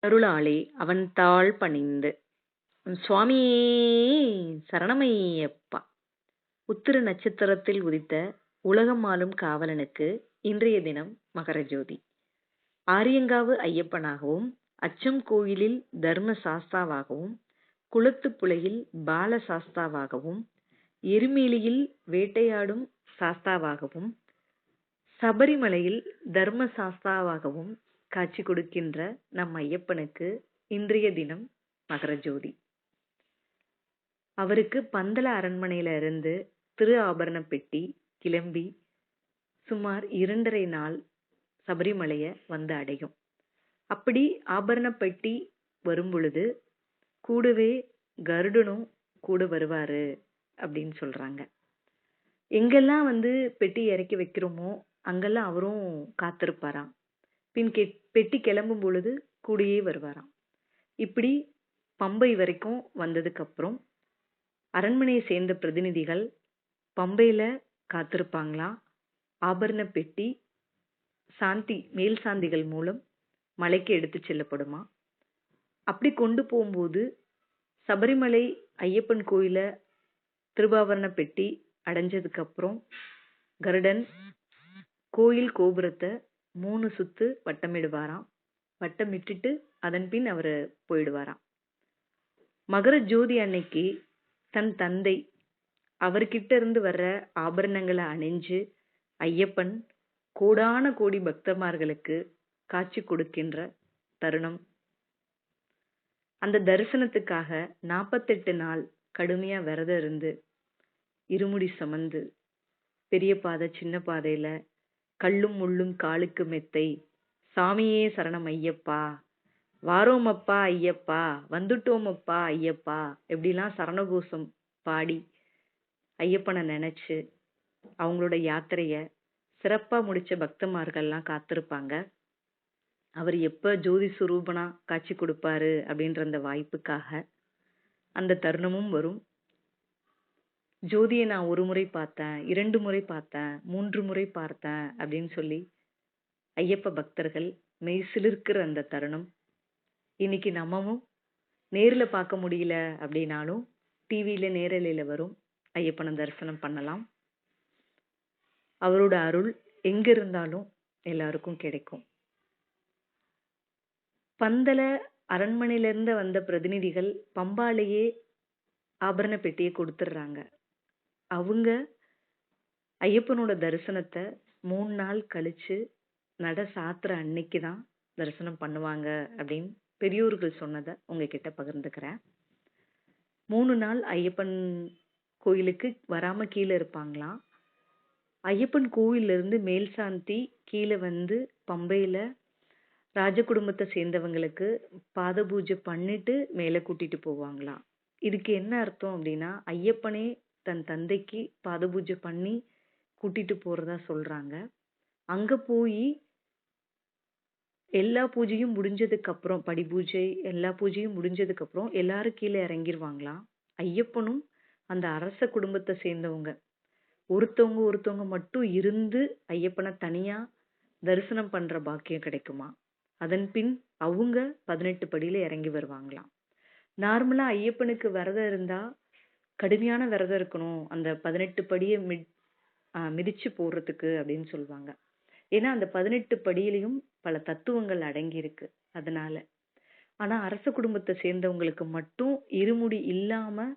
அருளாலே அவன்தாள் பணிந்து. சுவாமியே சரணமையப்பா. உத்திர நட்சத்திரத்தில் உதித்த உலகம் ஆளும் காவலனுக்கு இன்றைய தினம் மகரஜோதி. ஆரியங்காவு ஐயப்பனாகவும், அச்சம் கோயிலில் தர்ம சாஸ்தாவாகவும், குளத்துப்புழையில் பால சாஸ்தாவாகவும், எருமேலியில் வேட்டையாடும் சாஸ்தாவாகவும், சபரிமலையில் தர்ம சாஸ்தாவாகவும் காட்சி கொடுக்கின்ற நம் ஐயப்பனுக்கு இன்றைய தினம் மகரஜோதி. அவருக்கு பந்தல அரண்மனையில இருந்து திரு ஆபரண பெட்டி கிளம்பி சுமார் 2.5 நாள் சபரிமலைய வந்து அடையும். அப்படி ஆபரண பெட்டி வரும் பொழுது கூடவே கருடனும் கூட வருவாரு அப்படின்னு சொல்றாங்க. எங்கெல்லாம் வந்து பெட்டி இறக்கி வைக்கிறோமோ அங்கெல்லாம் அவரும் காத்திருப்பாராம். பின் பெட்டி கிளம்பும் பொழுது கூடயே வருவாராம். இப்படி பம்பை வரைக்கும் வந்ததுக்கு அப்புறம் அரண்மனையை சேர்ந்த பிரதிநிதிகள் பம்பையில காத்திருப்பாங்களாம். ஆபரண பெட்டி மேல் சாந்திகள் மூலம் மலைக்கு எடுத்து செல்லப்படுமா. அப்படி கொண்டு போகும்போது சபரிமலை ஐயப்பன் கோயில திருவாபரண பெட்டி அடைஞ்சதுக்கு அப்புறம் கருடன் கோயில் கோபுரத்தை 3 சுத்து வட்டமிடுவாராம். வட்டமிட்டுட்டு அதன் பின் அவரு போயிடுவாராம். மகர ஜோதி அன்னைக்கு தன் தந்தை அவர்கிட்ட இருந்து வர்ற ஆபரணங்களை அணிஞ்சு ஐயப்பன் கோடான கோடி பக்தமார்களுக்கு காட்சி கொடுக்கின்ற தருணம். அந்த தரிசனத்துக்காக 48 நாள் கடுமையா விரதம் இருந்து இருமுடி சுமந்து பெரிய பாதை சின்ன பாதையில கல்லும் முள்ளும் காலுக்கு மெத்தை, சாமியே சரணம் ஐயப்பா, வாரோமப்பா ஐயப்பா, வந்துட்டோமப்பா ஐயப்பா, எப்படிலாம் சரணகோஷம் பாடி ஐயப்பனை நினைச்சு அவங்களோட யாத்திரைய சிறப்பா முடிச்ச பக்தமார்கள்லாம் காத்திருப்பாங்க. அவர் எப்ப ஜோதி சுரூபனா காட்சி கொடுப்பாரு அப்படின்ற அந்த வாய்ப்புக்காக அந்த தருணமும் வரும். ஜோதியை நான் 1 முறை பார்த்தேன், 2 முறை பார்த்தேன், 3 முறை பார்த்தேன் அப்படின்னு சொல்லி ஐயப்ப பக்தர்கள் மெய் சிலிர்க்கிற அந்த தருணம். இன்னைக்கு நம்மவும் நேர்ல பார்க்க முடியல அப்படின்னாலும் டிவியில நேரலையில வரும் ஐயப்பனை தரிசனம் பண்ணலாம். அவரோட அருள் எங்க இருந்தாலும் எல்லாருக்கும் கிடைக்கும். பந்தல அரண்மனையிலிருந்து வந்த பிரதிநிதிகள் பம்பாலேயே ஆபரண பெட்டியை கொடுத்துடுறாங்க. அவங்க ஐயப்பனோட தரிசனத்தை 3 நாள் கழிச்சு நட சாத்திர அன்னைக்கு தான் தரிசனம் பண்ணுவாங்க அப்படின்னு பெரியோர்கள் சொன்னதை உங்ககிட்ட பகிர்ந்துக்கிறேன். 3 நாள் ஐயப்பன் கோயிலுக்கு வராம கீழே இருப்பாங்களாம். ஐயப்பன் கோயில்ல இருந்து மேல் சாந்தி கீழே வந்து பம்பையில ராஜ குடும்பத்தை சேர்ந்தவங்களுக்கு பாத பூஜை பண்ணிட்டு மேல கூட்டிட்டு போவாங்களாம். இதுக்கு என்ன அர்த்தம் அப்படின்னா, ஐயப்பனே தன் தந்தைக்கு பாத பூஜை பண்ணி கூட்டிட்டு போறதா சொல்றாங்க. அங்க போய் எல்லா பூஜையும் முடிஞ்சதுக்கு அப்புறம் படி பூஜை எல்லா பூஜையும் முடிஞ்சதுக்கு அப்புறம் எல்லாரும் கீழே இறங்கிருவாங்களாம். ஐயப்பனும் அந்த அரச குடும்பத்தை சேர்ந்தவங்க ஒருத்தவங்க மட்டும் இருந்து ஐயப்பனை தனியா தரிசனம் பண்ற பாக்கியம் கிடைக்குமா. அதன் பின் அவங்க 18 படியில இறங்கி வருவாங்களாம். நார்மலா ஐயப்பனுக்கு விரதம் இருந்தா கடுமையான விரதம் இருக்கணும், அந்த 18 படியை மிதிச்சு போடுறதுக்கு அப்படின்னு சொல்லுவாங்க. ஏன்னா அந்த 18 படியிலையும் பல தத்துவங்கள் அடங்கி இருக்கு. அதனால ஆனா அரச குடும்பத்தை சேர்ந்தவங்களுக்கு மட்டும் இருமுடி இல்லாம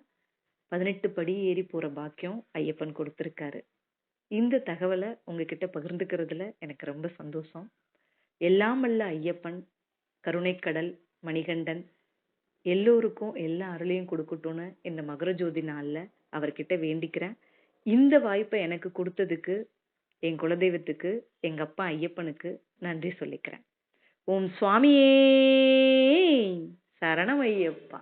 18 படி ஏறி போற பாக்கியம் ஐயப்பன் கொடுத்திருக்காரு. இந்த தகவலை உங்ககிட்ட பகிர்ந்துக்கிறதுல எனக்கு ரொம்ப சந்தோஷம். எல்லாம் வல்ல ஐயப்பன் கருணைக்கடல் மணிகண்டன் எல்லோருக்கும் எல்லா அருளையும் கொடுக்கட்டும்னு இந்த மகரஜோதி நாள்ல அவர்கிட்ட வேண்டிக்கிறேன். இந்த வாய்ப்பை எனக்கு கொடுத்ததுக்கு என் குலதெய்வத்துக்கு எங்க அப்பா ஐயப்பனுக்கு நன்றி சொல்லிக்கிறேன். ஓம் சுவாமியே சரணம் ஐயப்பா.